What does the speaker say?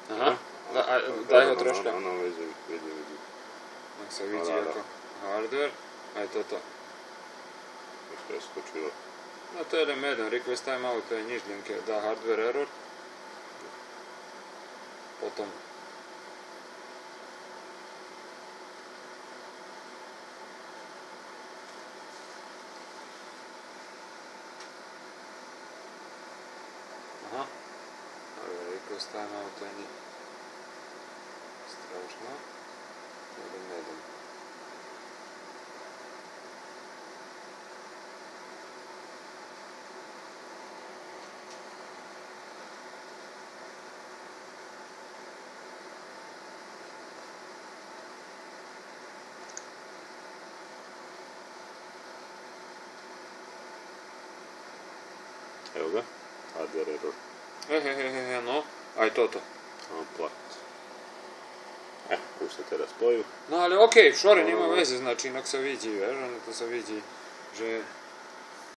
Aha, daj ho troška. Áno, vidím. Nech sa vidí ako hardware. Aj toto. Už preskočilo. No to je len jeden, request timeout, to je nič, len keď dá hardware error. Potom. Aha. Request timeout, to je nič. Strašno. Jeden. Evo ga, hardware error. No, aj toto. Unplugged. Už sa teraz spoju. No ale okej, šore, nema veze, znači inak se vidi, vieš, ono to se vidi, že